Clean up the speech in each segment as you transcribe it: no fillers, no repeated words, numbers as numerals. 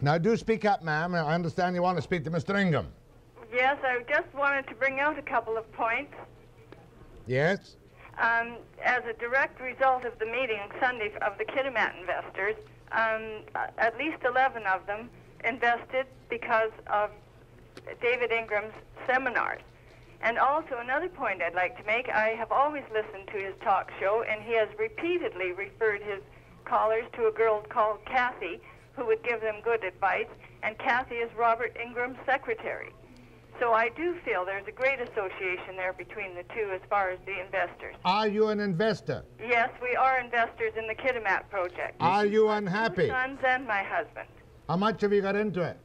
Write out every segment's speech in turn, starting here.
Now do speak up, ma'am. I understand you want to speak to Mr. Ingram. Yes, I just wanted to bring out a couple of points. Yes? As a direct result of the meeting Sunday of the Kitimat investors, at least 11 of them invested because of David Ingram's seminars. And also another point I'd like to make, I have always listened to his talk show, and he has repeatedly referred his callers to a girl called Kathy, who would give them good advice, and Kathy is Robert Ingram's secretary. So I do feel there's a great association there between the two as far as the investors. Are you an investor? Yes, we are investors in the Kitimat project. Are you unhappy? 2 sons and my husband. How much have you got into it?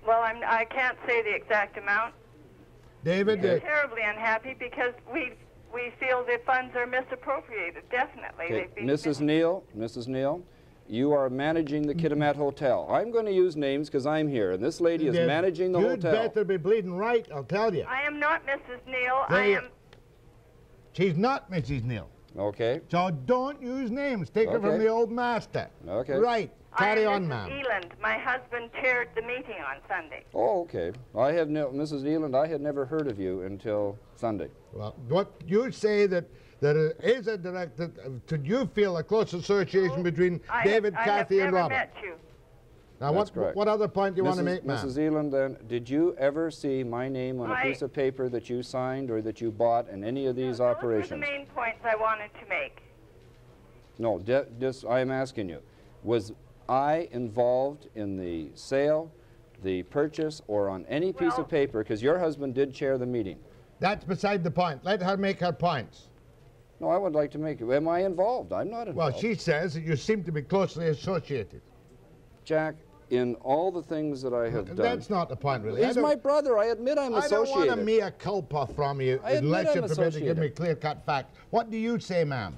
Well, I can't say the exact amount. David? We're terribly unhappy because we feel the funds are misappropriated, definitely. Okay. Mrs. Neal, you are managing the Kitimat Hotel. I'm going to use names because I'm here, and this lady is managing the hotel. You'd better be bleeding right, I'll tell you. I am not Mrs. Neal. She's not Mrs. Neal. Okay. So don't use names. Take her from the old master. Okay. Right. Carry on, ma'am. Eland. My husband chaired the meeting on Sunday. Oh, okay. Mrs. Eland, I had never heard of you until Sunday. Well, what you say that it is a direct, did you feel a close association between David, Kathy, and Robert? I have never met you. Now, what other point do you want to make, ma'am? Mrs. Eland, then, did you ever see my name on a piece of paper that you signed or that you bought in any of these operations? Those were the main points I wanted to make. No, I'm asking you, was I involved in the sale, the purchase, or on any piece of paper, because your husband did chair the meeting? That's beside the point. Let her make her points. No, I would like to make it. Am I involved? I'm not involved. Well, she says that you seem to be closely associated. Jack, in all the things that I have done... That's not the point, really. He's my brother. I admit I'm associated. I don't want a mea culpa from you unless you're prepared to give me clear-cut facts. What do you say, ma'am?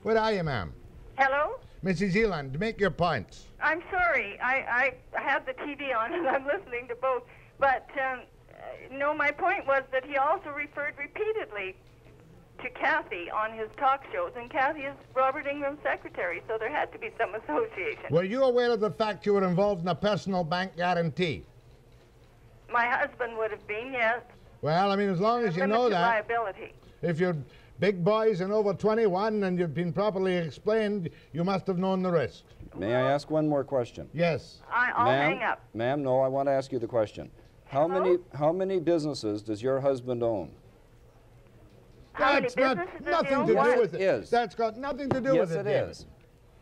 Where are you, ma'am? Hello? Mrs. Eland, make your points. I'm sorry. I have the TV on and I'm listening to both. But, no, my point was that he also referred repeatedly to Kathy on his talk shows, and Kathy is Robert Ingram's secretary, so there had to be some association. Were you aware of the fact you were involved in a personal bank guarantee? My husband would have been, yes. Well, I mean, as long as you know that. Liability. If you're big boys and over 21 and you've been properly explained, you must have known the risk. May I ask one more question? Yes. I'll hang up. Ma'am, no, I want to ask you the question. How many businesses does your husband own? That's got nothing to do with it. That's got nothing to do with it. Yes, it is.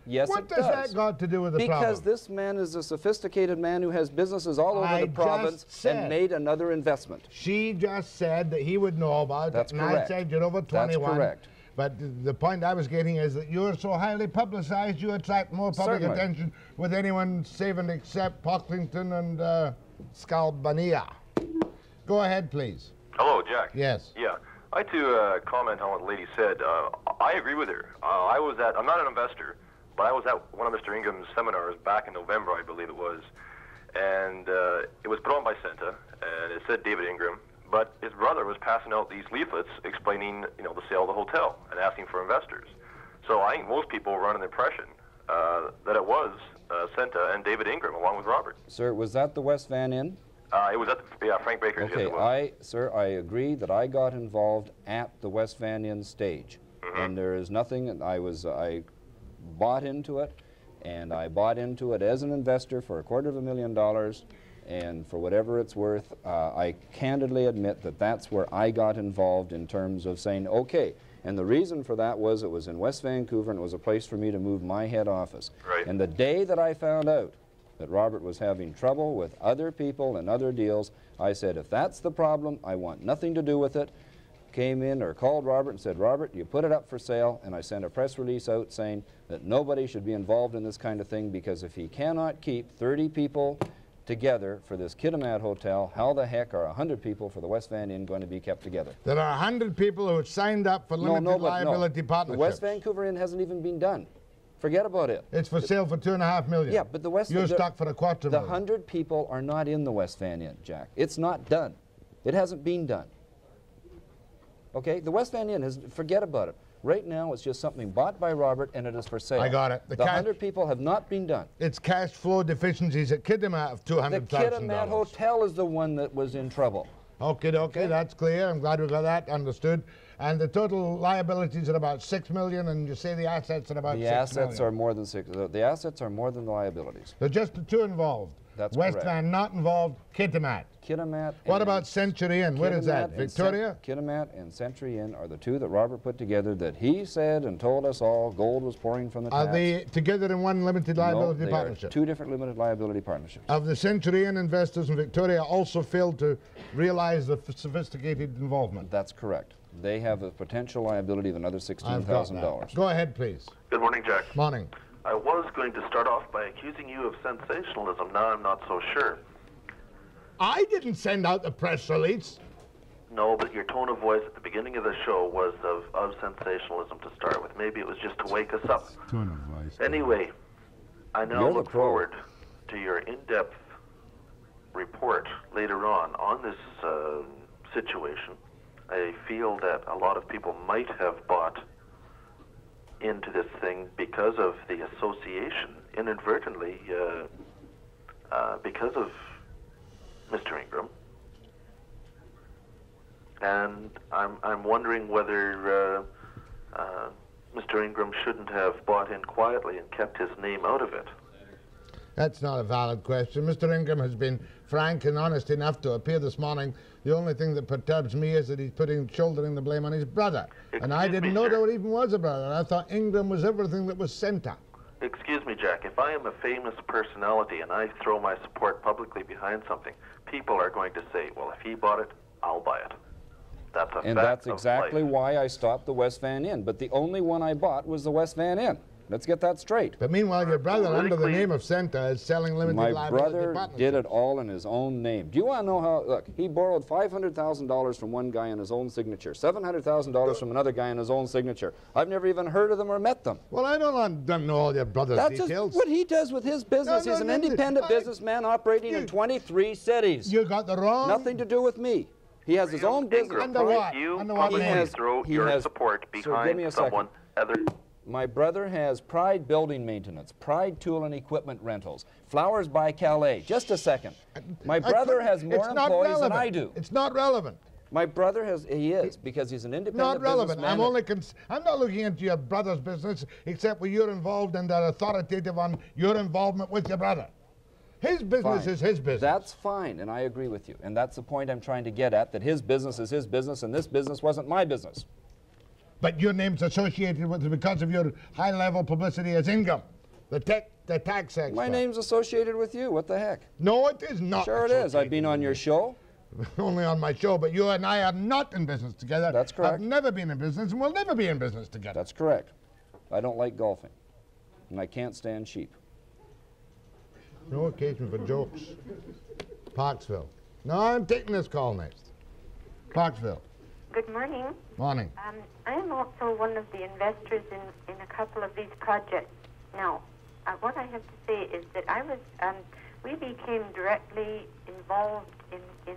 Yes, it does. What does that got to do with the problem? Because this man is a sophisticated man who has businesses all over the province and made another investment. She just said that he would know about it. That's correct. And I said you're over 21. That's correct. But the point I was getting is that you're so highly publicized, you attract more public attention with anyone saving except Pocklington and Scalbania. Go ahead, please. Hello, Jack. Yes. Yeah. I'd like to comment on what the lady said. I agree with her. I'm not an investor, but I was at one of Mr. Ingram's seminars back in November, I believe it was. And it was put on by Cen-ta, and it said David Ingram. But his brother was passing out these leaflets explaining, the sale of the hotel and asking for investors. So I think most people run an impression that it was Cen-ta and David Ingram along with Robert. Sir, was that the West Van Inn? It was at Frank Baker's. Okay, yes, sir, I agree that I got involved at the West Van Inn stage, and there is nothing. I bought into it, and I bought into it as an investor for $250,000, and for whatever it's worth, I candidly admit that that's where I got involved in terms of saying, okay. And the reason for that was it was in West Vancouver, and it was a place for me to move my head office. Right. And the day that I found out that Robert was having trouble with other people and other deals, I said, if that's the problem, I want nothing to do with it. Came in or called Robert and said, Robert, you put it up for sale, and I sent a press release out saying that nobody should be involved in this kind of thing, because if he cannot keep 30 people together for this Kitimat Hotel, how the heck are 100 people for the West Van Inn going to be kept together? There are 100 people who have signed up for limited liability partnerships. The West Vancouver Inn hasn't even been done. Forget about it. It's for sale for $2.5 million. Yeah, but the West... You're stuck for $250,000. The 100 people are not in the West Van Inn, Jack. It's not done. It hasn't been done. Okay, the West Van Inn is, forget about it. Right now, it's just something bought by Robert, and it is for sale. I got it. The 100 people have not been done. It's cash flow deficiencies at Kitimat of $200,000. The Kitimat Hotel is the one that was in trouble. Okay, that's clear. I'm glad we got that understood. And the total liabilities are about $6 million, and you say the assets are about $6 million. The assets are more than the assets are more than the liabilities. They're just the two involved. That's West correct. Van not involved. Kitimat. Kitimat. What about Century Inn? Where is that? Victoria? Kitimat and Century Inn are the two that Robert put together that he said and told us all gold was pouring from the taps. Are they together in one limited liability partnership? Are two different limited liability partnerships. Of the Century Inn investors in Victoria also failed to realize the sophisticated involvement. That's correct. They have a potential liability of another $16,000. Go ahead, please. Good morning, Jack. Morning. I was going to start off by accusing you of sensationalism. Now I'm not so sure. I didn't send out the press release. No, but your tone of voice at the beginning of the show was of sensationalism to start with. Maybe it was just to wake us up. Tone of voice. Anyway, I now You're look forward to your in-depth report later on this situation. I feel that a lot of people might have bought into this thing because of the association, inadvertently, because of Mr. Ingram. And I'm wondering whether Mr. Ingram shouldn't have bought in quietly and kept his name out of it. That's not a valid question. Mr. Ingram has been frank and honest enough to appear this morning. The only thing that perturbs me is that he's shouldering the blame on his brother. And I didn't know there even was a brother. I thought Ingram was everything that was Cen-ta. Excuse me, Jack. If I am a famous personality and I throw my support publicly behind something, people are going to say, well, if he bought it, I'll buy it. That's a fact And that's of exactly life. why I stopped the West Van Inn. But the only one I bought was the West Van Inn. Let's get that straight. But meanwhile, your brother, under the name of Cen-ta, is selling limited My liability brother partnerships. did it all in his own name. Do you want to know how? Look, he borrowed $500,000 from one guy in his own signature, $700,000 from another guy in his own signature. I've never even heard of them or met them. Well, I don't know all your brother's That's details. just what he does with his business. No, He's an no, independent businessman operating in 23 cities. You got the wrong... Nothing to do with me. He has his own business. Ingram, Under what? You Under what probably name? throw He your has- support Sir, give behind me a someone other... My brother has Pride Building Maintenance, Pride Tool and Equipment Rentals, Flowers by Calais. Just a second. My brother has more employees than I do. It's not relevant. My brother has, because he's an independent Not relevant. businessman. I'm not looking into your brother's business, except when you're involved and they're authoritative on your involvement with your brother. His business Fine. is his business. That's fine, and I agree with you. And that's the point I'm trying to get at, that his business is his business, and this business wasn't my business. But your name's associated with it because of your high-level publicity as Ingram, the tax expert. My name's associated with you. What the heck? No, it is not. Sure it is. I've been on your show. Only on my show, but you and I are not in business together. That's correct. I've never been in business and will never be in business together. That's correct. I don't like golfing, and I can't stand sheep. No occasion for jokes. Parksville. No, I'm taking this call next. Parksville. Good morning. Morning. I am also one of the investors in a couple of these projects. Now, what I have to say is that we became directly involved in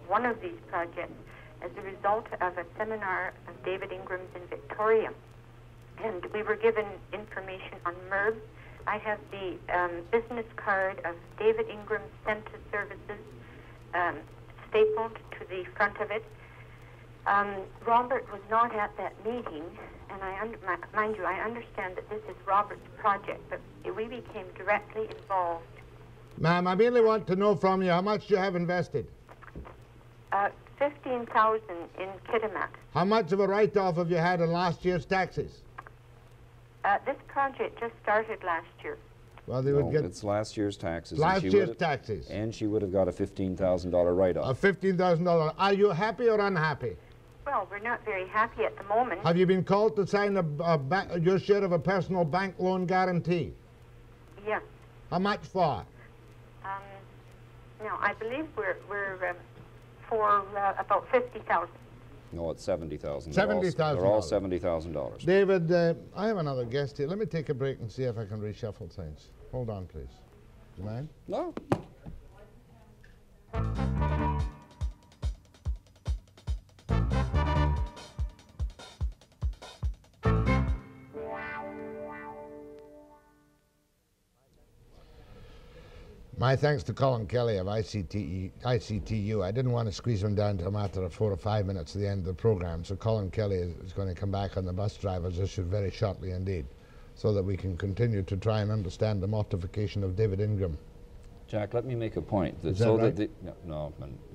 one of these projects as a result of a seminar of David Ingram's in Victoria. And we were given information on MERB. I have the business card of David Ingram's Cen-ta-Services stapled to the front of it. Robert was not at that meeting, and mind you, I understand that this is Robert's project, but we became directly involved. Ma'am, I merely want to know from you how much you have invested. $15,000 in Kitimat. How much of a write-off have you had in last year's taxes? This project just started last year. Well, they would No, get it's last year's taxes. last and she year's would've- taxes. And she would have got a $15,000 write-off. A $15,000. Are you happy or unhappy? Well, we're not very happy at the moment. Have you been called to sign your share of a personal bank loan guarantee? Yeah. How much for? Now, I believe we're for about $50,000. No, it's $70,000. $70,000. They're all $70,000. David, I have another guest here. Let me take a break and see if I can reshuffle things. Hold on, please. Do you mind? No. My thanks to Colin Kelly of ICTU. I didn't want to squeeze him down to a matter of 4 or 5 minutes at the end of the program, so Colin Kelly is going to come back on the bus drivers issue very shortly indeed, so that we can continue to try and understand the mortification of David Ingram. Jack, let me make a point. That is that right?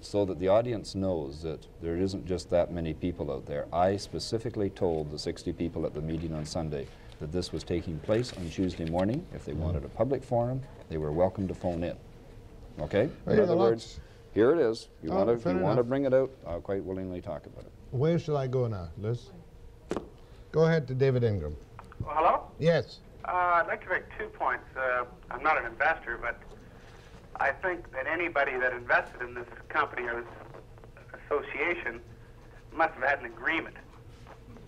So that the audience knows that there isn't just that many people out there. I specifically told the 60 people at the meeting on Sunday that this was taking place on Tuesday morning. If they wanted a public forum, they were welcome to phone in. Okay? In other words, here it is. You want to bring it out, I'll quite willingly talk about it. Where shall I go now, Liz? Go ahead to David Ingram. Well, hello? Yes. I'd like to make 2 points. I'm not an investor, but I think that anybody that invested in this company or this association must have had an agreement.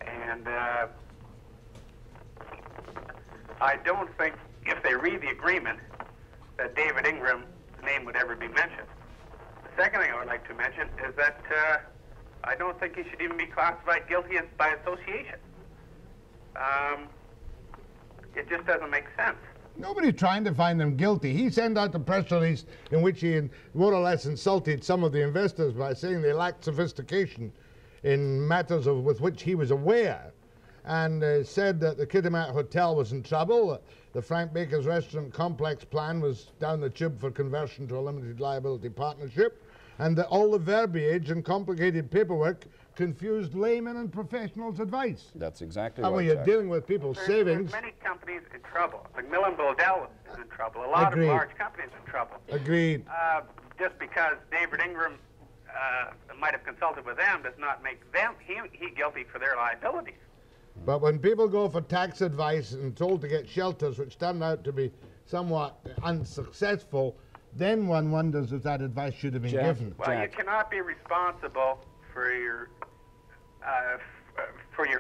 And I don't think, if they read the agreement, that David Ingram's name would ever be mentioned. The second thing I would like to mention is that I don't think he should even be classified guilty by association. It just doesn't make sense. Nobody's trying to find him guilty. He sent out a press release in which he more or less insulted some of the investors by saying they lacked sophistication in matters with which he was aware, and said that the Kitimat Hotel was in trouble, the Frank Baker's restaurant complex plan was down the tube for conversion to a limited liability partnership, and that all the verbiage and complicated paperwork confused laymen and professionals' advice. That's exactly right. And when you're dealing with people's savings... There's many companies in trouble. Macmillan Bodell is in trouble. A lot of large companies in trouble. Agreed. Just because David Ingram might have consulted with them does not make them he guilty for their liabilities. But when people go for tax advice and told to get shelters, which turned out to be somewhat unsuccessful, then one wonders if that advice should have been given. Well, you cannot be responsible for your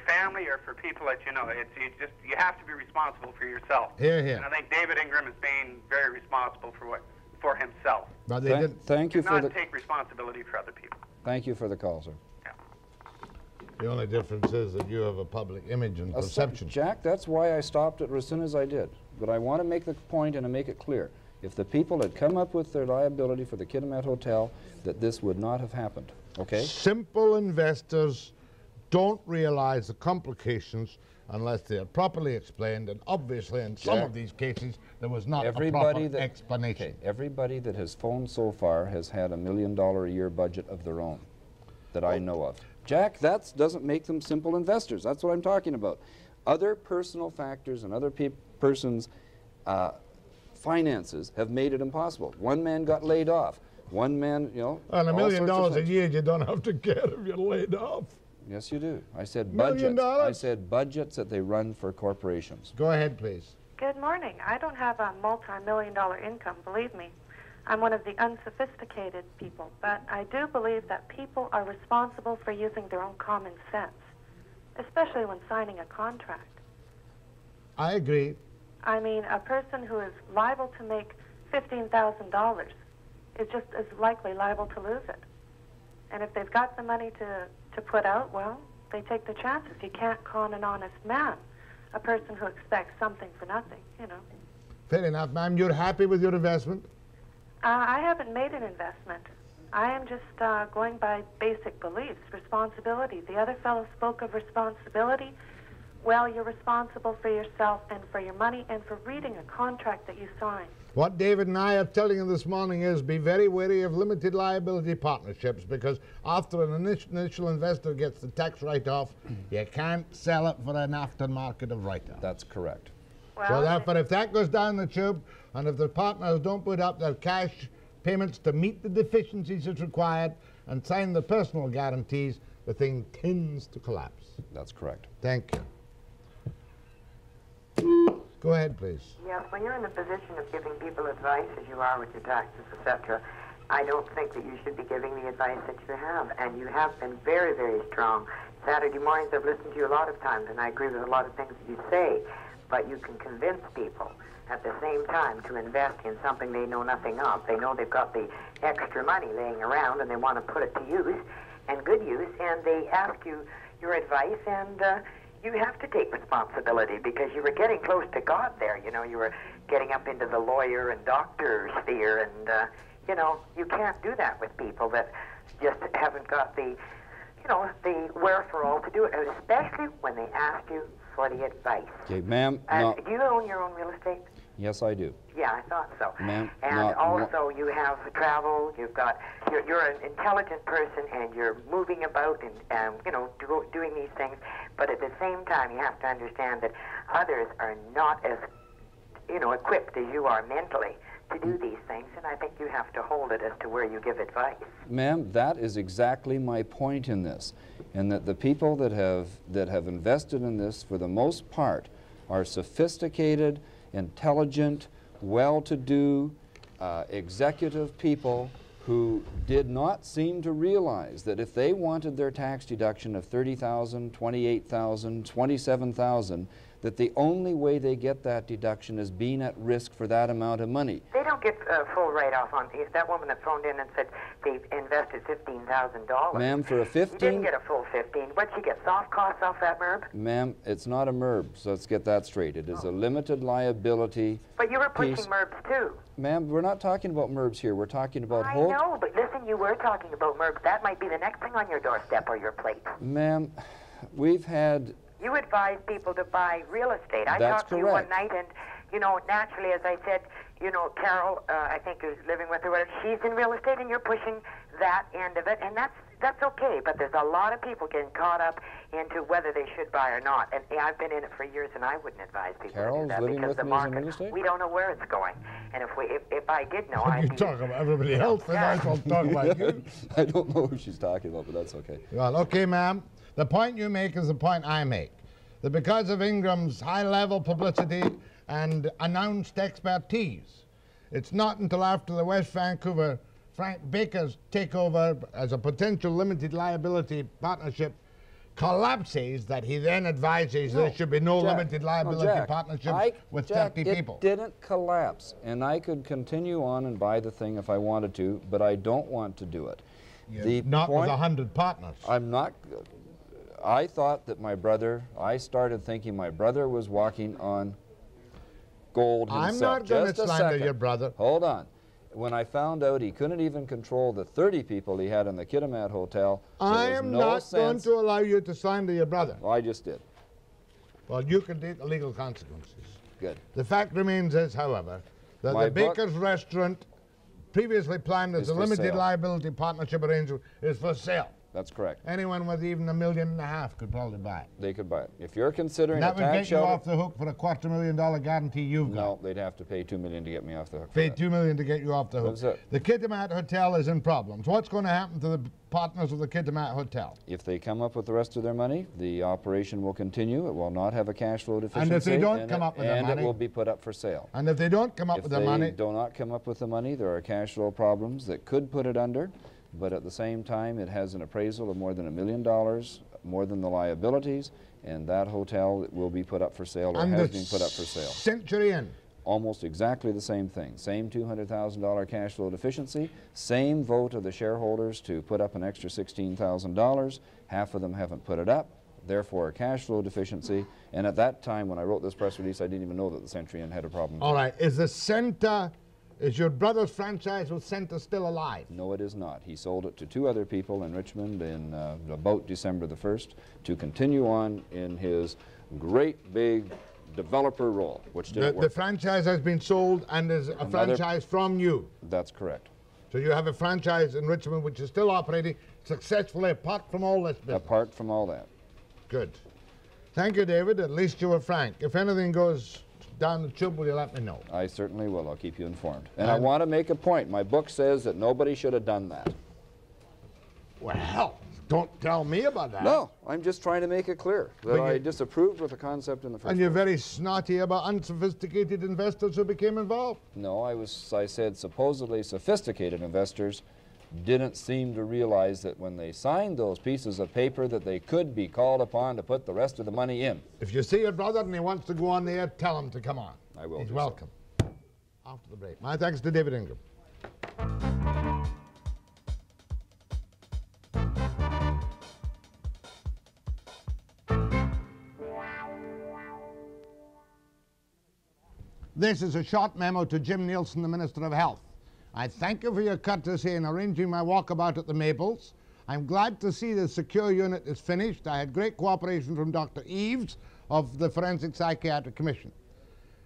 family or for people that you know. You have to be responsible for yourself. Hear, hear. And I think David Ingram is being very responsible for himself. But they thank you for not take responsibility for other people. Thank you for the call, sir. The only difference is that you have a public image and perception. Jack, that's why I stopped it as soon as I did. But I want to make the point and to make it clear. If the people had come up with their liability for the Kitimat Hotel, that this would not have happened, okay? Simple investors don't realize the complications unless they are properly explained, and obviously in some of these cases there was not a proper explanation. Okay, everybody that has phoned so far has had $1 million a year budget of their own that I know of. Jack, that doesn't make them simple investors. That's what I'm talking about. Other personal factors and other persons' finances have made it impossible. One man got laid off. One man, you know. And $1 million a year you don't have to get if you're laid off. Yes, you do. I said budgets. I said budgets that they run for corporations. Go ahead, please. Good morning. I don't have a multi-million-dollar income, believe me. I'm one of the unsophisticated people, but I do believe that people are responsible for using their own common sense, especially when signing a contract. I agree. I mean, a person who is liable to make $15,000 is just as likely liable to lose it. And if they've got the money to put out, well, they take the chances. You can't con an honest man, a person who expects something for nothing, you know. Fair enough, ma'am. You're happy with your investment? I haven't made an investment. I am just going by basic beliefs, responsibility. The other fellow spoke of responsibility. Well, you're responsible for yourself and for your money and for reading a contract that you sign. What David and I are telling you this morning is be very wary of limited liability partnerships, because after an initial investor gets the tax write-off, you can't sell it for an aftermarket of write-off. That's correct. Well, so therefore, if that goes down the tube, and if the partners don't put up their cash payments to meet the deficiencies as required and sign the personal guarantees, the thing tends to collapse. That's correct. Thank you. Go ahead, please. Yes, when you're in the position of giving people advice, as you are with your taxes, etc., I don't think that you should be giving the advice that you have, and you have been very, very strong. Saturday mornings I've listened to you a lot of times, and I agree with a lot of things that you say, but you can convince people at the same time to invest in something they know nothing of. They know they've got the extra money laying around, and they want to put it to use, and good use, and they ask you your advice, and you have to take responsibility because you were getting close to God there. You know, you were getting up into the lawyer and doctor sphere, and you know, you can't do that with people that just haven't got the, you know, the wherewithal to do it, and especially when they ask you for the advice. Okay, ma'am. Do you own your own real estate? Yes, I do. Yeah, I thought so. Ma'am, and also you have travel, you've got, you're an intelligent person and you're moving about and, you know, doing these things, but at the same time you have to understand that others are not as, you know, equipped as you are mentally to do these things, and I think you have to hold it as to where you give advice. Ma'am, that is exactly my point in this, and that the people that have invested in this, for the most part, are sophisticated, intelligent, well-to-do, executive people who did not seem to realize that if they wanted their tax deduction of $30,000, $28,000, $27,000, that the only way they get that deduction is being at risk for that amount of money. They don't get full write-off on these. That woman that phoned in and said they invested $15,000. Ma'am, for a 15... You didn't get a full 15. What'd she get, soft costs off that MERB? Ma'am, it's not a MERB, so let's get that straight. It is a limited liability. But you were pushing piece. MERBs too. Ma'am, we're not talking about MERBs here. We're talking about I know, but listen, you were talking about MERBs. That might be the next thing on your doorstep or your plate. Ma'am, we've had... You advise people to buy real estate. I That's talked to you correct. one night, and, you know, naturally, as I said, you know, Carol, I think, who's living with her, she's in real estate, and you're pushing that end of it, and that's okay, but there's a lot of people getting caught up into whether they should buy or not, and I've been in it for years, and I wouldn't advise people Carol's to do that living because with the me as a market, real estate? we don't know where it's going, and if I did know, You I'd be... talk about everybody else, and I shall talk about you. I don't know who she's talking about, but that's okay. Well, okay, ma'am. The point you make is the point I make. That because of Ingram's high-level publicity and announced expertise, it's not until after the West Vancouver Frank Baker's takeover as a potential limited liability partnership collapses that he then advises there should be no limited liability partnership with 30 people. It didn't collapse, and I could continue on and buy the thing if I wanted to, but I don't want to do it. Not with 100 partners. I'm not... I thought that my brother, I started thinking my brother was walking on gold himself. I'm not going to slander your brother. Hold on. When I found out he couldn't even control the 30 people he had in the Kitimat Hotel, I am not going to allow you to slander your brother. Well, I just did. Well, you can take the legal consequences. Good. The fact remains is, however, that the Baker's Restaurant, previously planned as a limited liability partnership arrangement, is for sale. That's correct. Anyone with even $1.5 million could probably buy it. They could buy it. If you're considering that a tax shelter... would get you off the hook for a $250,000 guarantee you've got. No, they'd have to pay $2 million to get me off the hook. Pay $2 million to get you off the hook. That's it. The Kitimat Hotel is in problems. What's going to happen to the partners of the Kitimat Hotel? If they come up with the rest of their money, the operation will continue. It will not have a cash flow deficiency. And if they don't come up with the money... And it will be put up for sale. And if they don't come up with the money... If they do not come up with the money, there are cash flow problems that could put it under. But at the same time, it has an appraisal of more than $1 million, more than the liabilities, and that hotel will be put up for sale or has been put up for sale. Century Inn. Almost exactly the same thing. Same $200,000 cash flow deficiency, same vote of the shareholders to put up an extra $16,000. Half of them haven't put it up, therefore a cash flow deficiency. And at that time, when I wrote this press release, I didn't even know that the Century Inn had a problem. All right. Is the Cen-ta... Is your brother's franchise with Cen-ta still alive? No, it is not. He sold it to 2 other people in Richmond in about December the 1st to continue on in his great big developer role, which didn't work. The franchise has been sold and is a franchise from you? That's correct. So you have a franchise in Richmond which is still operating successfully apart from all this business? Apart from all that. Good. Thank you, David. At least you were frank. If anything goes down the tube, will you let me know? I certainly will. I'll keep you informed. And I want to make a point. My book says that nobody should have done that. Well, don't tell me about that. No, I'm just trying to make it clear that I disapproved with the concept in the first place. And you're very snotty about unsophisticated investors who became involved? No, I said supposedly sophisticated investors didn't seem to realize that when they signed those pieces of paper that they could be called upon to put the rest of the money in. If you see your brother and he wants to go on the air, tell him to come on. I will. He's welcome. So. After the break. My thanks to David Ingram. This is a short memo to Jim Nielsen, the Minister of Health. I thank you for your courtesy in arranging my walkabout at the Maples. I'm glad to see the secure unit is finished. I had great cooperation from Dr. Eves of the Forensic Psychiatric Commission.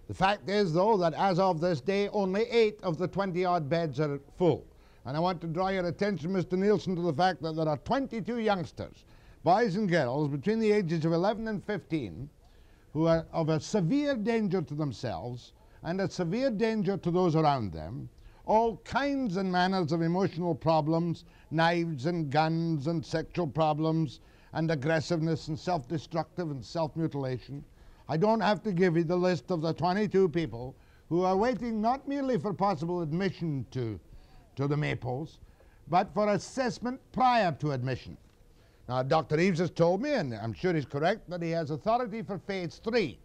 The fact is, though, that as of this day, only 8 of the 20-odd beds are full. And I want to draw your attention, Mr. Nielsen, to the fact that there are 22 youngsters, boys and girls, between the ages of 11 and 15, who are of a severe danger to themselves and a severe danger to those around them, all kinds and manners of emotional problems, knives and guns and sexual problems and aggressiveness and self-destructive and self-mutilation. I don't have to give you the list of the 22 people who are waiting not merely for possible admission to the Maples, but for assessment prior to admission. Now, Dr. Eves has told me, and I'm sure he's correct, that he has authority for phase 3,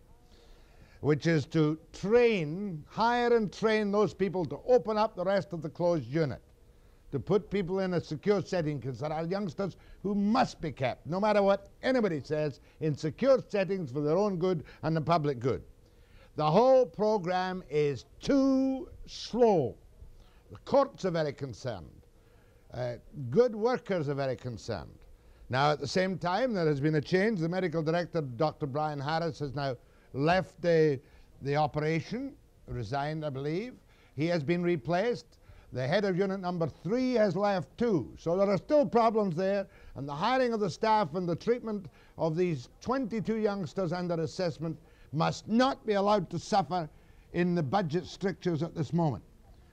which is to hire and train those people to open up the rest of the closed unit, to put people in a secure setting, because there are youngsters who must be kept, no matter what anybody says, in secure settings for their own good and the public good. The whole program is too slow. The courts are very concerned. Good workers are very concerned. Now, at the same time, there has been a change. The medical director, Dr. Brian Harris, has now left the operation, resigned, I believe. He has been replaced. The head of unit number 3 has left too. So there are still problems there, and the hiring of the staff and the treatment of these 22 youngsters under assessment must not be allowed to suffer in the budget strictures at this moment.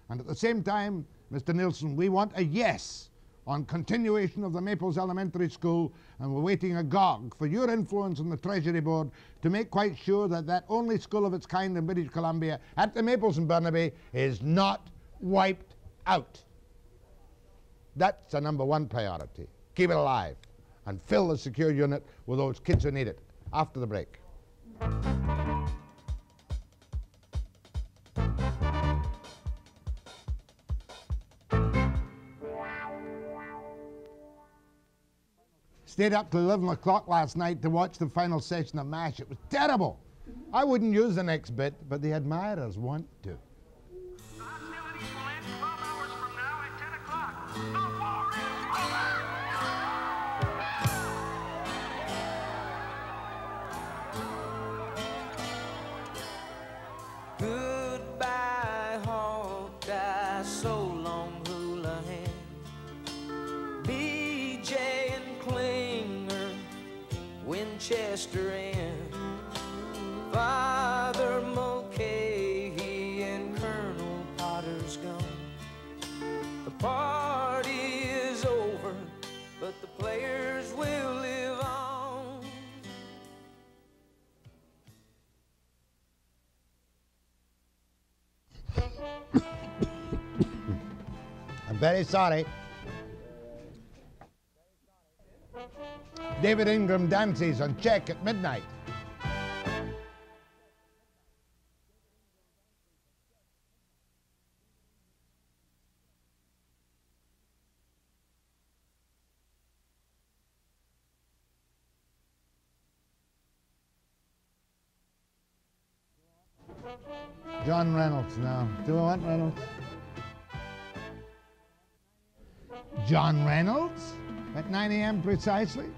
And at the same time, Mr. Nielsen, we want a yes on continuation of the Maples Elementary School, and we're waiting agog for your influence on the Treasury Board to make quite sure that that only school of its kind in British Columbia at the Maples in Burnaby is not wiped out. That's the #1 priority. Keep it alive and fill the secure unit with those kids who need it. After the break. Stayed up till 11 o'clock last night to watch the final session of MASH. It was terrible. I wouldn't use the next bit, but the admirers want to. Hostilities will end 12 hours from now at 10 o'clock. The war is over. Goodbye, Hawkeye, so long, Houlihan. BJ and Klinger, Winchester and Father Mulcahy and Colonel Potter's gone. The party is over, but the players will live on. I'm very sorry. David Ingram dances on check at midnight. John Reynolds now. Do we want Reynolds? John Reynolds at 9 a.m. precisely?